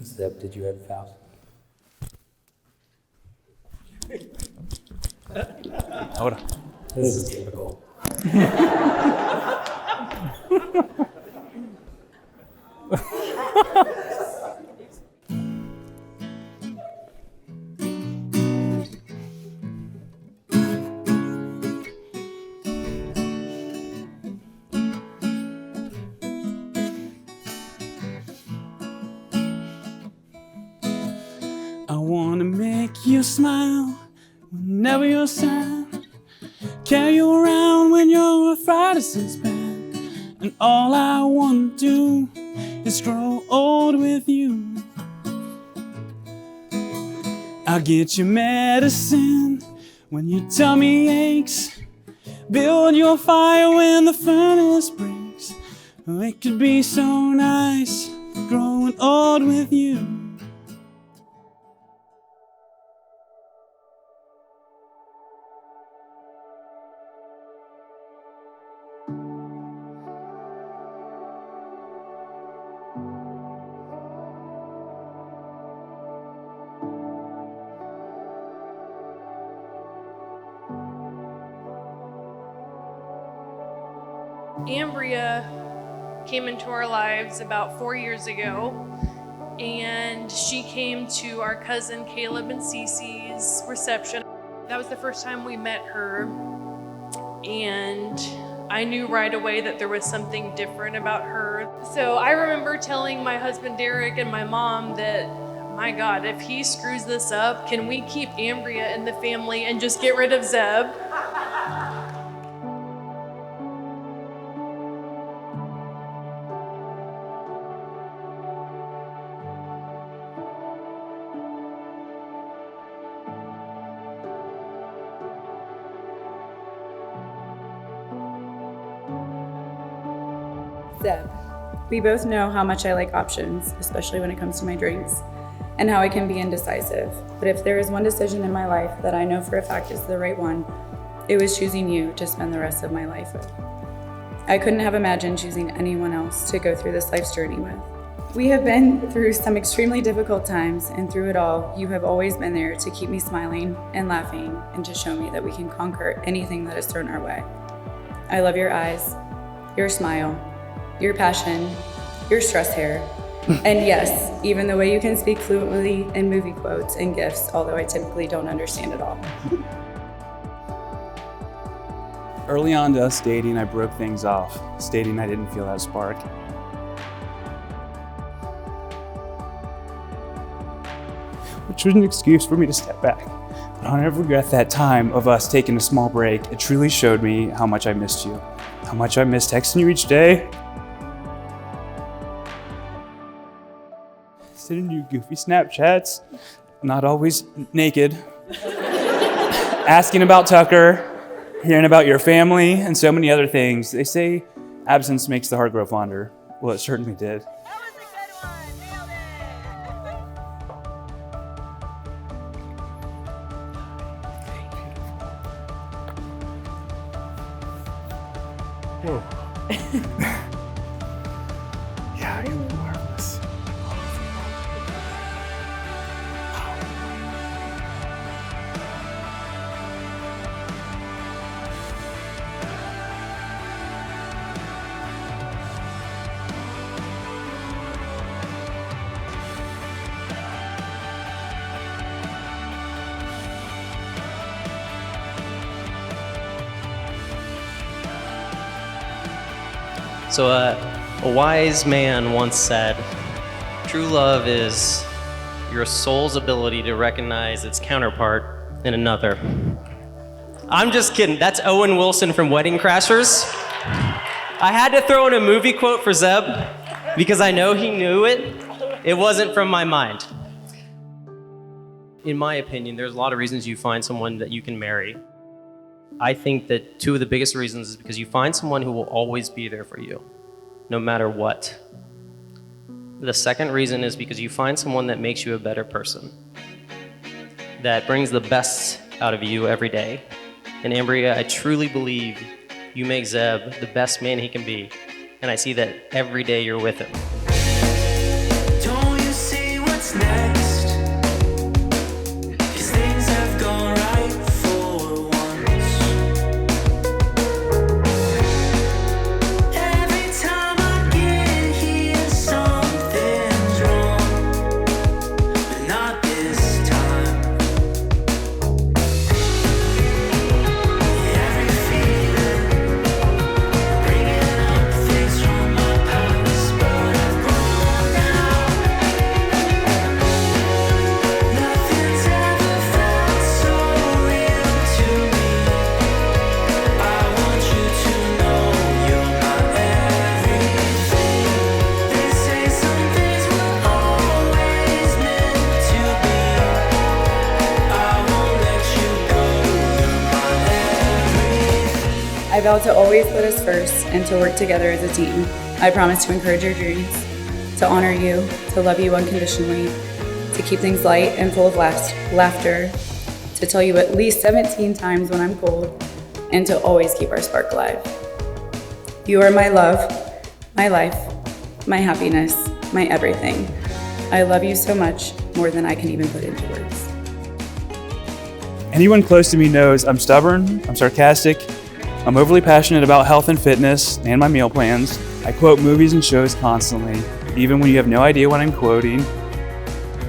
Zeb, did you have vows? Hold on. This is typical. I wanna make you smile whenever you're sad. Carry you around when your arthritis is bad. And all I wanna do is grow old with you. I'll get you medicine when your tummy aches. Build your fire when the furnace breaks. Oh, it could be so nice growing old with you. Ambrea came into our lives about 4 years ago, and she came to our cousin Caleb and Cece's reception. That was the first time we met her, and I knew right away that there was something different about her. So I remember telling my husband Derek and my mom that, my God, if he screws this up, can we keep Ambrea in the family and just get rid of Zeb? Zeb. We both know how much I like options, especially when it comes to my drinks, and how I can be indecisive. But if there is one decision in my life that I know for a fact is the right one, it was choosing you to spend the rest of my life with. I couldn't have imagined choosing anyone else to go through this life's journey with. We have been through some extremely difficult times, and through it all, you have always been there to keep me smiling and laughing and to show me that we can conquer anything that is thrown our way. I love your eyes, your smile, your passion, your stress hair, and yes, even the way you can speak fluently in movie quotes and gifs, although I typically don't understand it all. Early on to us dating, I broke things off, stating I didn't feel that spark. Which was an excuse for me to step back. But I'll never regret that time of us taking a small break. It truly showed me how much I missed you, how much I missed texting you each day, sending you goofy Snapchats, not always naked, asking about Tucker, hearing about your family, and so many other things. They say absence makes the heart grow fonder. Well, it certainly did. That was a good one. Nailed Whoa. Yeah, you're marvelous. So a wise man once said, true love is your soul's ability to recognize its counterpart in another. I'm just kidding. That's Owen Wilson from Wedding Crashers. I had to throw in a movie quote for Zeb because I know he knew it. It wasn't from my mind. In my opinion, there's a lot of reasons you find someone that you can marry. I think that two of the biggest reasons is because you find someone who will always be there for you, no matter what. The second reason is because you find someone that makes you a better person, that brings the best out of you every day. And Ambrea, I truly believe you make Zeb the best man he can be, and I see that every day you're with him. Don't you see what's I vow to always put us first and to work together as a team. I promise to encourage your dreams, to honor you, to love you unconditionally, to keep things light and full of laughter, to tell you at least 17 times when I'm cold, and to always keep our spark alive. You are my love, my life, my happiness, my everything. I love you so much, more than I can even put into words. Anyone close to me knows I'm stubborn, I'm sarcastic, I'm overly passionate about health and fitness and my meal plans. I quote movies and shows constantly, even when you have no idea what I'm quoting.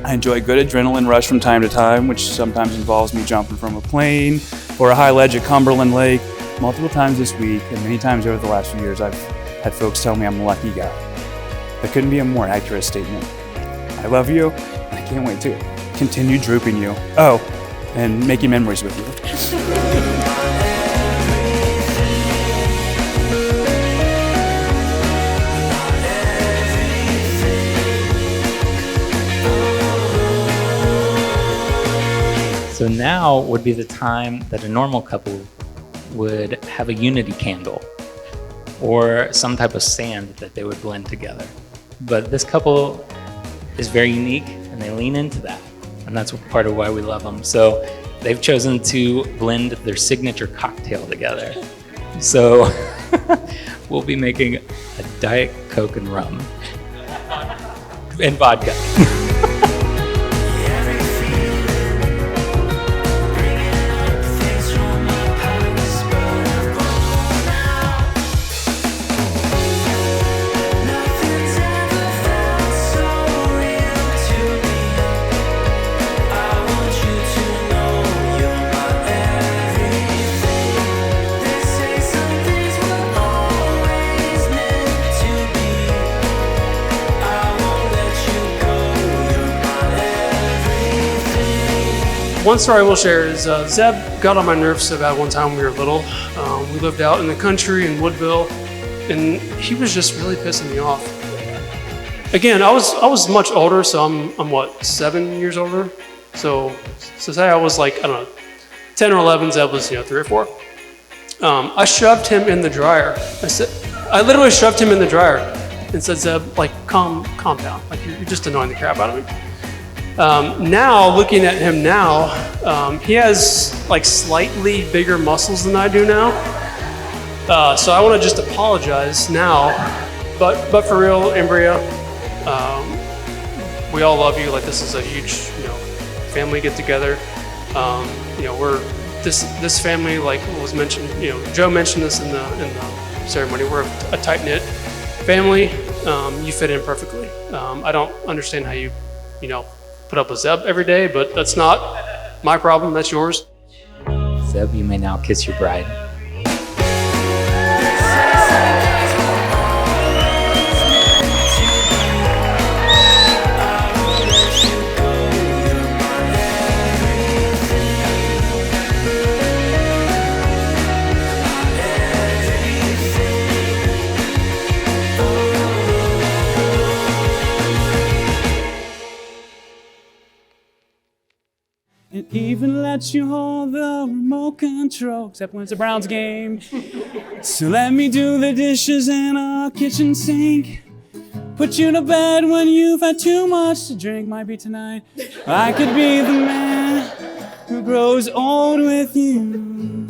I enjoy a good adrenaline rush from time to time, which sometimes involves me jumping from a plane or a high ledge at Cumberland Lake. Multiple times this week and many times over the last few years, I've had folks tell me I'm a lucky guy. That couldn't be a more accurate statement. I love you, and I can't wait to continue drooping you. Oh, and making memories with you. So now would be the time that a normal couple would have a unity candle or some type of sand that they would blend together. But this couple is very unique and they lean into that. And that's part of why we love them. So they've chosen to blend their signature cocktail together. So we'll be making a Diet Coke and rum and vodka. One story I will share is Zeb got on my nerves so bad one time when we were little. We lived out in the country in Woodville, and he was just really pissing me off. Again, I was much older, so I'm what, 7 years older? So say I was like, I don't know, 10 or 11, Zeb was 3 or 4. I shoved him in the dryer. I literally shoved him in the dryer and said, Zeb, like, calm down. Like, you're just annoying the crap out of me. Now, looking at him now, he has like slightly bigger muscles than I do now. So I want to just apologize now, but for real, Ambrea, we all love you. Like, this is a huge, family get together. We're this family, like was mentioned, Joe mentioned this in the ceremony. We're a tight-knit family. You fit in perfectly. I don't understand how you put up with Zeb every day, but that's not my problem, that's yours. Zeb, you may now kiss your bride. It even lets you hold the remote control, except when it's a Browns game. So let me do the dishes in our kitchen sink. Put you to bed when you've had too much to drink, might be tonight. I could be the man who grows old with you.